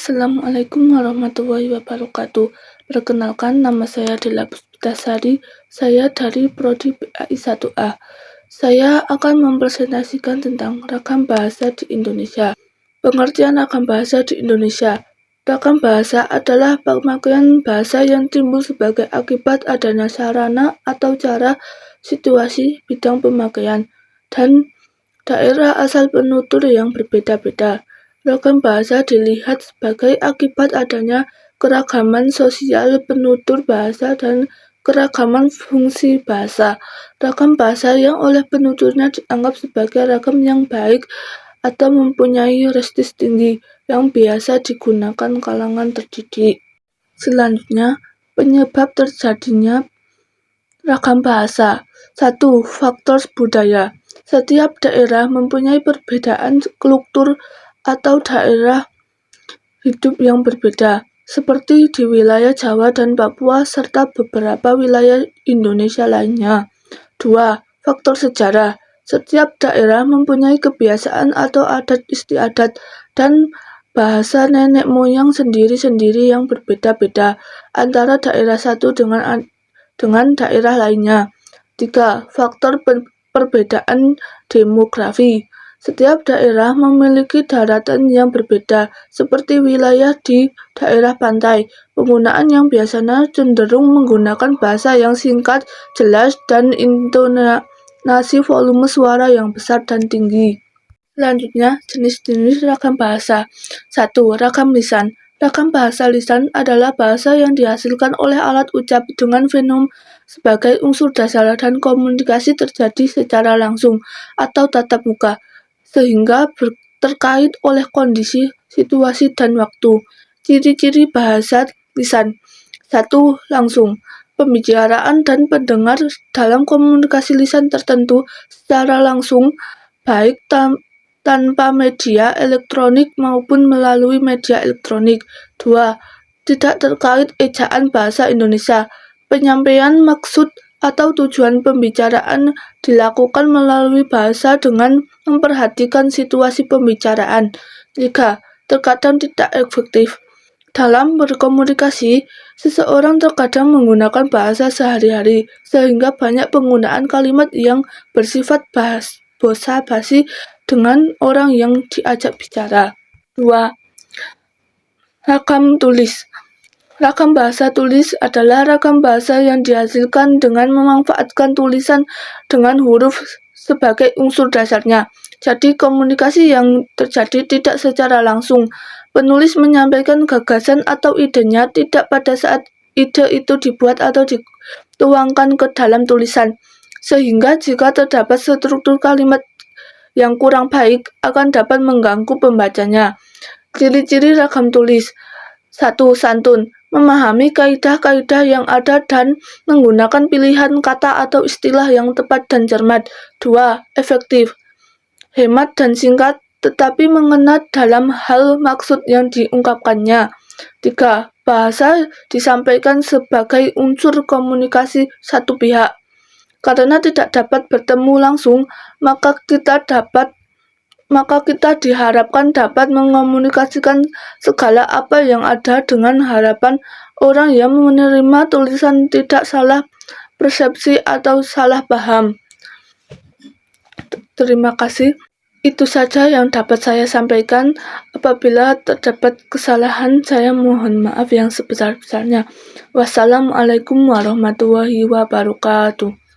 Assalamualaikum warahmatullahi wabarakatuh. Perkenalkan, nama saya Della Puspitasari. Saya dari Prodi PAI 1A. Saya akan mempresentasikan tentang ragam bahasa di Indonesia. Pengertian ragam bahasa di Indonesia. Ragam bahasa adalah pemakaian bahasa yang timbul sebagai akibat adanya sarana atau cara, situasi, bidang pemakaian, dan daerah asal penutur yang berbeda-beda. Ragam bahasa dilihat sebagai akibat adanya keragaman sosial penutur bahasa dan keragaman fungsi bahasa. Ragam bahasa yang oleh penuturnya dianggap sebagai ragam yang baik atau mempunyai prestis tinggi yang biasa digunakan kalangan terdidik. Selanjutnya, penyebab terjadinya ragam bahasa. 1. Faktor budaya. Setiap daerah mempunyai perbedaan kultur atau daerah hidup yang berbeda, seperti di wilayah Jawa dan Papua serta beberapa wilayah Indonesia lainnya. 2. Faktor sejarah. Setiap daerah mempunyai kebiasaan atau adat istiadat dan bahasa nenek moyang sendiri-sendiri yang berbeda-beda antara daerah satu dengan daerah lainnya. 3. Faktor perbedaan demografi. Setiap daerah memiliki daratan yang berbeda, seperti wilayah di daerah pantai. Penggunaan yang biasanya cenderung menggunakan bahasa yang singkat, jelas, dan intonasi volume suara yang besar dan tinggi. Selanjutnya, jenis-jenis ragam bahasa. 1. Ragam lisan. Ragam bahasa lisan adalah bahasa yang dihasilkan oleh alat ucap dengan fenom sebagai unsur dasar dan komunikasi terjadi secara langsung atau tatap muka, sehingga terkait oleh kondisi, situasi, dan waktu. Ciri-ciri bahasa lisan. 1. Langsung. Pembicaraan dan pendengar dalam komunikasi lisan tertentu secara langsung, baik tanpa media elektronik maupun melalui media elektronik. 2. Tidak terkait ejaan bahasa Indonesia. Penyampaian maksud atau tujuan pembicaraan dilakukan melalui bahasa dengan memperhatikan situasi pembicaraan. 3. Terkadang tidak efektif. Dalam berkomunikasi, seseorang terkadang menggunakan bahasa sehari-hari, sehingga banyak penggunaan kalimat yang bersifat basa-basi dengan orang yang diajak bicara. 2. Ragam tulis. Ragam bahasa tulis adalah ragam bahasa yang dihasilkan dengan memanfaatkan tulisan dengan huruf sebagai unsur dasarnya. Jadi komunikasi yang terjadi tidak secara langsung. Penulis menyampaikan gagasan atau idenya tidak pada saat ide itu dibuat atau dituangkan ke dalam tulisan, sehingga jika terdapat struktur kalimat yang kurang baik akan dapat mengganggu pembacanya. Ciri-ciri ragam tulis. 1. Santun. Memahami kaidah-kaidah yang ada dan menggunakan pilihan kata atau istilah yang tepat dan cermat. 2. Efektif. Hemat dan singkat, tetapi mengena dalam hal maksud yang diungkapkannya. 3. Bahasa disampaikan sebagai unsur komunikasi satu pihak. Karena tidak dapat bertemu langsung, maka kita diharapkan dapat mengomunikasikan segala apa yang ada dengan harapan orang yang menerima tulisan tidak salah persepsi atau salah paham. Terima kasih. Itu saja yang dapat saya sampaikan. Apabila terdapat kesalahan, saya mohon maaf yang sebesar-besarnya. Wassalamualaikum warahmatullahi wabarakatuh.